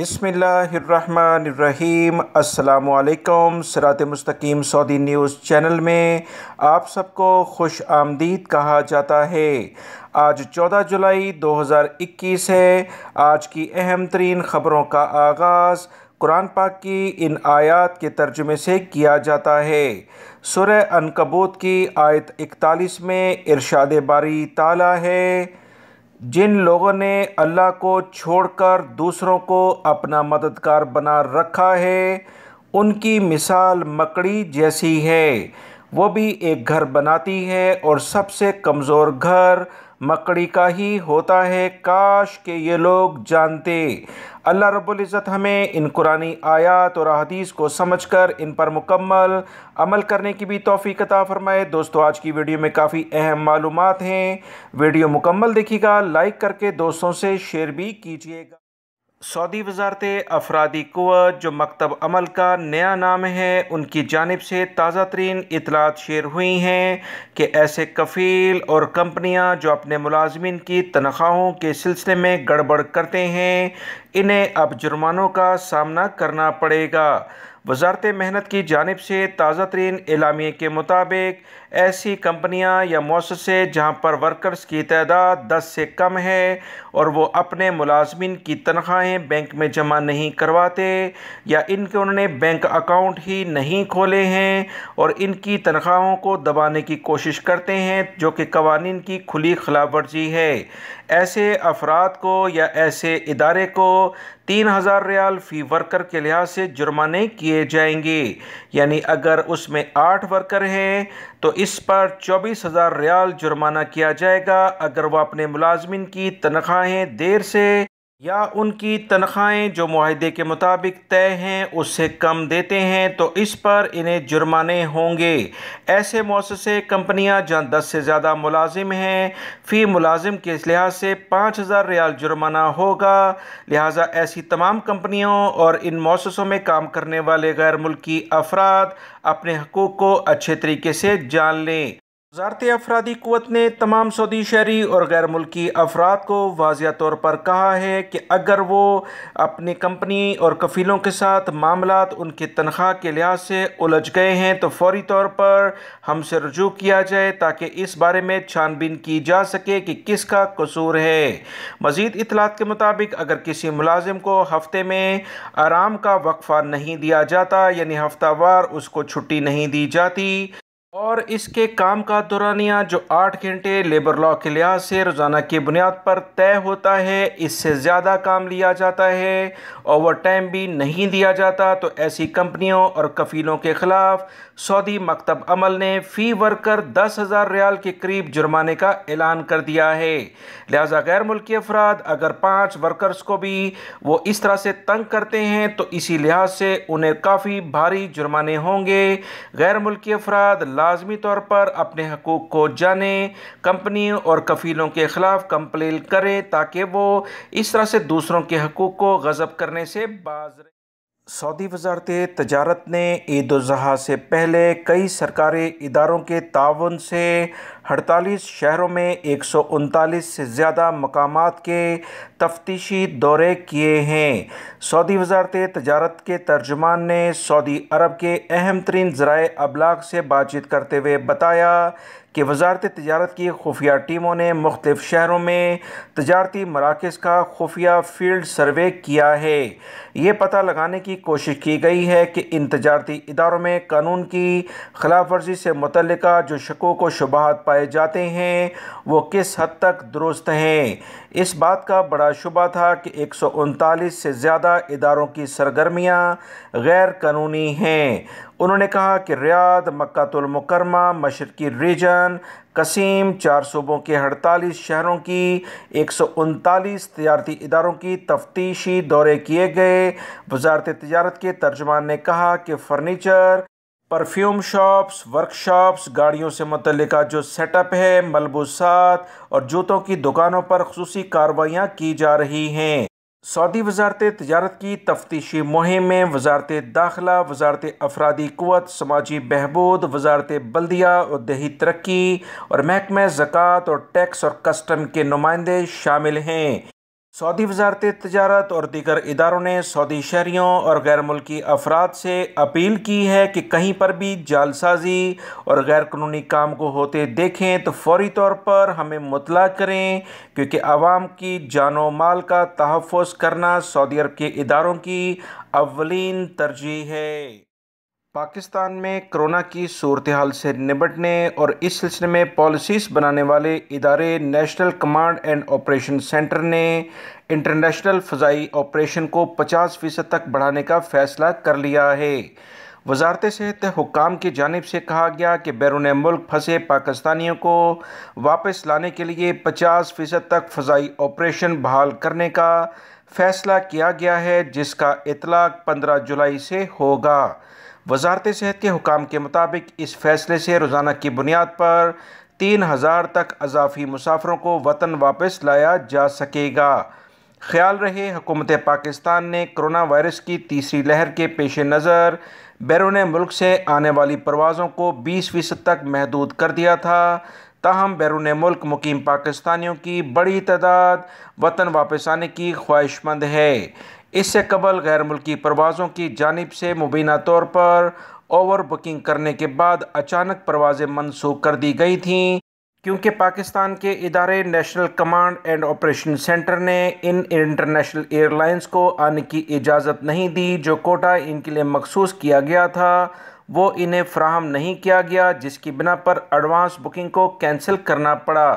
बिस्मिल्लाहिर्रहमानिर्रहीम। अस्सलामुअलैकुम। सिरात.e.मustaqem Saudi news channel में आप सबको खुश आमदीद कहा जाता है। आज 14 जुलाई 2021 है। आज की अहम तरीन खबरों का आगाज़ कुरान पाक की इन आयत के तर्जुमे से किया जाता है। सूरह अनकबूत की आयत 41 में इरशाद बारी ताला है, जिन लोगों ने अल्लाह को छोड़कर दूसरों को अपना मददगार बना रखा है, उनकी मिसाल मकड़ी जैसी है। वो भी एक घर बनाती है और सबसे कमज़ोर घर मकड़ी का ही होता है। काश के ये लोग जानते। अल्लाह रब्बुल इज़्ज़त हमें इन कुरानी आयत और हदीस को समझकर इन पर मुकम्मल अमल करने की भी तौफीक अता फरमाए। दोस्तों, आज की वीडियो में काफ़ी अहम मालूमात हैं। वीडियो मुकम्मल देखिएगा, लाइक करके दोस्तों से शेयर भी कीजिएगा। सऊदी वज़ारत अफरादी क़ुव्वत, जो मकतब अमल का नया नाम है, उनकी जानिब से ताज़ा तरीन इतलात शेयर हुई हैं कि ऐसे कफ़ील और कंपनियां जो अपने मुलाज़मिन की तनख्वाहों के सिलसिले में गड़बड़ करते हैं, इन्हें अब जुर्मानों का सामना करना पड़ेगा। वज़ारत मेहनत की जानिब से ताज़ा तरीन एलामिये के मुताबिक ऐसी कंपनियां या मुअस्ससे जहां पर वर्कर्स की तादाद 10 से कम है और वो अपने मुलाज़मिन की तनख्वाहें बैंक में जमा नहीं करवाते या इनके उन्होंने बैंक अकाउंट ही नहीं खोले हैं और इनकी तनख्वाहों को दबाने की कोशिश करते हैं, जो कि कवानीन की खुली खिलाफ वर्जी है, ऐसे अफराद को या ऐसे इदारे को 3000 रियाल फ़ी वर्कर के लिहाज से जुर्माने किए जाएंगे। यानी अगर उसमें 8 वर्कर हैं तो इस पर 24,000 रियाल जुर्माना किया जाएगा। अगर वह अपने मुलाजमिन की तनख्वाहें देर से या उनकी तनख्वाहें जो मुआहदे के मुताबिक तय हैं उससे कम देते हैं तो इस पर इन्हें जुर्माने होंगे। ऐसे मुअस्ससे कंपनियां जहां 10 से ज़्यादा मुलाजिम हैं, फ़ी मुलाजिम के लिहाज से 5000 रियाल जुर्माना होगा। लिहाजा ऐसी तमाम कंपनियों और इन मुअस्ससों में काम करने वाले गैर मुल्की अफराद अपने हकूक़ को अच्छे तरीके से जान लें। वज़ारत अफरादी क़ुव्वत ने तमाम सऊदी शहरी और गैर मुल्की अफराद को वाज़िया तौर पर कहा है कि अगर वो अपनी कंपनी और कफ़ीलों के साथ मामलात उनकी तनख्वाह के लिहाज से उलझ गए हैं तो फ़ौरी तौर पर हमसे रुजू किया जाए ताकि इस बारे में छानबीन की जा सके कि किसका कसूर है। मज़ीद इतलात के मुताबिक अगर किसी मुलाजिम को हफ्ते में आराम का वक्फ़ा नहीं दिया जाता, यानी हफ्तावार उसको छुट्टी नहीं दी जाती और इसके काम का दौरानिया जो 8 घंटे लेबर लॉ के लिहाज से रोज़ाना की बुनियाद पर तय होता है, इससे ज़्यादा काम लिया जाता है, ओवर टाइम भी नहीं दिया जाता, तो ऐसी कंपनियों और कफ़ीलों के ख़िलाफ़ सऊदी मकतब अमल ने फ़ी वर्कर 10,000 रियाल के करीब जुर्माने का ऐलान कर दिया है। लिहाजा गैर मुल्की अफराद अगर 5 वर्कर्स को भी वो इस तरह से तंग करते हैं तो इसी लिहाज से उन्हें काफ़ी भारी जुर्माने होंगे। गैर मुल्की अफराद लाजमी तौर पर अपने हकूक़ को जाने, कंपनी और कफ़ीलों के ख़िलाफ़ कंप्लेन करें ताकि वो इस तरह से दूसरों के हकूक़ को गज़ब करने से बाज रहे। सऊदी वज़ारत तजारत ने ईद उल ज़ुहा से पहले कई सरकारी इदारों के ताउन से 48 शहरों में 139 से ज़्यादा मकामात के तफ्तीशी दौरे किए हैं। सऊदी वज़ारत तजारत के तर्जुमान ने सऊदी अरब के अहम तरीन ज़राए अबलाग से बातचीत करते हुए बताया कि वज़ारत तजारत की खुफिया टीमों ने मुख्तलिफ़ शहरों में तजारती मराकज़ का खुफिया फील्ड सर्वे किया है। ये पता लगाने की कोशिश की गई है कि इन तजारती इदारों में कानून की खिलाफ वर्जी से मुतल्लिका जो शकूक व शुबहात पाए जाते हैं वो किस हद तक दुरुस्त हैं। इस बात का बड़ा शुबा था कि 139 से ज़्यादा इदारों की सरगर्मियाँ गैर कानूनी हैं। उन्होंने कहा कि रियाद, मक्कातुल मुकर्रमा, मशरकी रीजन, कसीम, 4 सूबों के 48 शहरों की 139 तजारती इदारों की तफ्तीशी दौरे किए गए। वज़ारत तजारत के तर्जुमान ने कहा कि फ़र्नीचर, परफ्यूम शॉप्स, वर्कशॉप्स, गाड़ियों से मुतल्लिका जो सेटअप है, मलबूसात और जूतों की दुकानों पर ख़ुसूसी कार्रवाइयाँ की जा रही हैं। सऊदी वज़ारत तजारत की तफ्तीशी मुहिम में वज़ारत दाखिला, वज़ारत अफरादी क़ुव्वत, समाजी बहबूद, वज़ारत बल्दिया और देही तरक्की और महकमा ज़कात और टैक्स और कस्टम के नुमाइंदे शामिल हैं। सऊदी वजारत तजारत और दीगर इदारों ने सऊदी शहरियों और गैर मुल्की अफराद से अपील की है कि कहीं पर भी जालसाजी और गैर कानूनी काम को होते देखें तो फौरी तौर पर हमें मुतला करें, क्योंकि आवाम की जानो माल का तहफ़्फ़ुज़ करना सऊदी अरब के इदारों की अव्वलीन तरजीह है। पाकिस्तान में कोरोना की सूरत हाल से निपटने और इस सिलसिले में पॉलिसीज़ बनाने वाले इदारे national command and operation centre ने इंटरनेशनल फ़ज़ाई ऑपरेशन को 50% तक बढ़ाने का फ़ैसला कर लिया है। वजारत सेहत हुक्काम की जानिब से कहा गया कि बैरून मुल्क फंसे पाकिस्तानियों को वापस लाने के लिए 50% तक फ़ज़ाई ऑपरेशन बहाल करने का फ़ैसला किया गया है, जिसका इतलाक़ 15 जुलाई से होगा। वजारत सेहत के हुक्काम के मुताबिक इस फैसले से रोज़ाना की बुनियाद पर 3000 तक अज़ाफ़ी मुसाफिरों को वतन वापस लाया जा सकेगा। ख्याल रहे, हुकूमत पाकिस्तान ने कोरोना वायरस की तीसरी लहर के पेश नज़र बैरून मुल्क से आने वाली परवाज़ों को 20% तक महदूद कर दिया था। ताहम बैरून मुल्क मुकीम पाकिस्तानियों की बड़ी तादाद वतन वापस आने की ख्वाहिशमंद है। इससे कबल गैर मुल्की परवाज़ों की जानिब से मुबीना तौर पर ओवर बुकिंग करने के बाद अचानक परवाज़ें मनसूख कर दी गई थीं, क्योंकि पाकिस्तान के इदारे national command and operation centre ने इन इंटरनेशनल एयरलाइंस को आने की इजाज़त नहीं दी। जो कोटा इनके लिए मखसूस किया गया था वो इन्हें फ़राहम नहीं किया गया, जिसकी बिना पर एडवांस बुकिंग को कैंसिल करना पड़ा।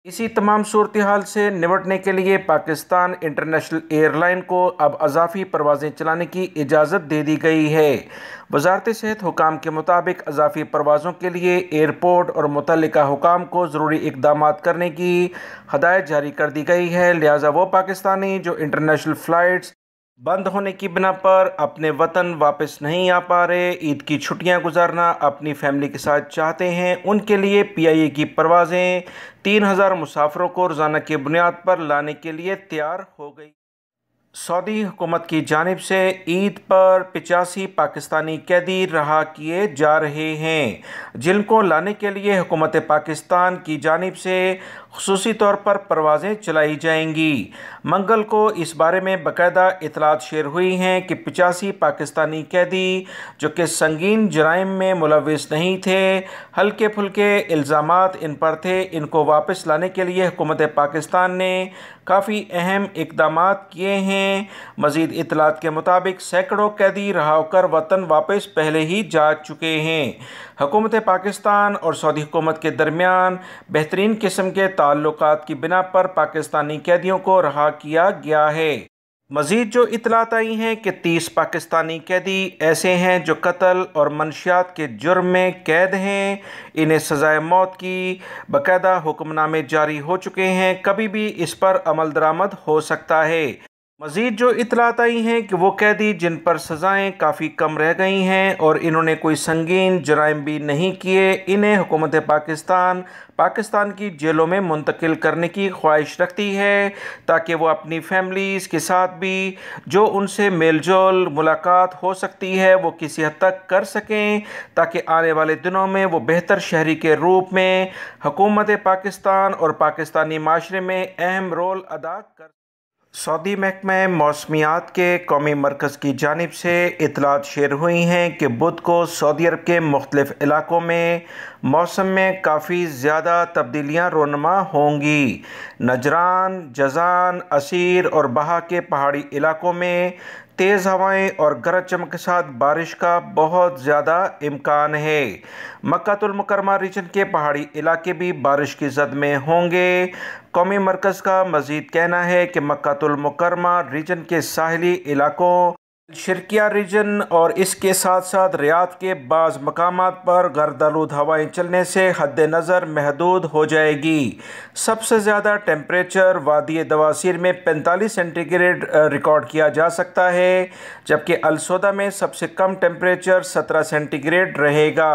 इसी तमाम सूरत हाल से निपटने के लिए पाकिस्तान इंटरनेशनल एयरलाइन को अब अज़ाफ़ी परवाज़ें चलाने की इजाज़त दे दी गई है। वजारत सेहत हुक्काम के मुताबिक अज़ाफ़ी परवाज़ों के लिए एयरपोर्ट और मुतल्लिका हुक्काम को ज़रूरी इक़दामात करने की हदायत जारी कर दी गई है। लिहाजा वो पाकिस्तानी जो इंटरनेशनल फ़्लाइट्स बंद होने की बिना पर अपने वतन वापस नहीं आ पा रहे, ईद की छुट्टियां गुजारना अपनी फैमिली के साथ चाहते हैं, उनके लिए PIA की परवाज़ें 3000 मुसाफिरों को रोज़ाना की बुनियाद पर लाने के लिए तैयार हो गई। सऊदी हुकूमत की जानिब से ईद पर 85 पाकिस्तानी कैदी रहा किए जा रहे हैं, जिनको लाने के लिए हुकूमत पाकिस्तान की जानिब से ख़ुसूसी तौर पर परवाज़ें चलाई जाएंगी। मंगल को इस बारे में बाकायदा इतलात शेयर हुई हैं कि 85 पाकिस्तानी कैदी जो कि संगीन जराइम में मुलविस नहीं थे, हल्के फुल्के इल्ज़ामात इन पर थे, इनको वापस लाने के लिए हुकूमत पाकिस्तान ने काफ़ी अहम इक़दामात किए हैं। मज़ीद इतलात के मुताबिक सैकड़ों कैदी रहा होकर वतन वापस पहले ही जा चुके हैं। हुकूमत पाकिस्तान और सऊदी हुकूमत के दरमियान बेहतरीन किस्म के ताल्लुकात की बिना पर पाकिस्तानी कैदियों को रहा किया गया है। मज़ीद जो इतलात आई हैं कि 30 पाकिस्तानी कैदी ऐसे हैं जो कत्ल और मनशियात के जुर्म में कैद हैं, इन्हें सज़ाए मौत की बाकायदा हुक्मनामे जारी हो चुके हैं, कभी भी इस पर अमल दरामद हो सकता है। मज़ीद जो इतलात आई हैं कि वो कैदी जिन पर सज़ाएँ काफ़ी कम रह गई हैं और इन्होंने कोई संगीन जराइम भी नहीं किए, इन्हें हुकूमत पाकिस्तान की जेलों में मुंतकिल करने की ख्वाहिश रखती है, ताकि वो अपनी फैमिलीज़ के साथ भी जो उनसे मेल जोल मुलाकात हो सकती है वो किसी हद तक कर सकें, ताकि आने वाले दिनों में वो बेहतर शहरी के रूप में हुकूमत पाकिस्तान और पाकिस्तानी माशरे में अहम रोल अदा कर। सऊदी महकमा मौसमियात के कौमी मरकज़ की जानिब से इतलात शेयर हुई हैं कि बुध को सऊदी अरब के मुख्तलिफ़ इलाकों में मौसम में काफ़ी ज़्यादा तब्दीलियाँ रोनमा होंगी। नजरान, जज़ान, असीर और बहा के पहाड़ी इलाकों में तेज़ हवाएं और गरज चमक के साथ बारिश का बहुत ज़्यादा इम्कान है। मक्कातुल मुकर्रमा रीजन के पहाड़ी इलाके भी बारिश की जद में होंगे। कौमी मरकज़ का मज़ीद कहना है कि मक्कातुल मुकर्रमा रीजन के साहिली इलाकों, शिरकिया रीजन और इसके साथ साथ रियाद के बाज़ मकामात पर गर्दालूद हवाएं चलने से हद नज़र महदूद हो जाएगी। सबसे ज़्यादा टेम्परेचर वादी दवासीर में 45 सेंटीग्रेड रिकॉर्ड किया जा सकता है, जबकि अलसोदा में सबसे कम टेम्परेचर 17 सेंटीग्रेड रहेगा।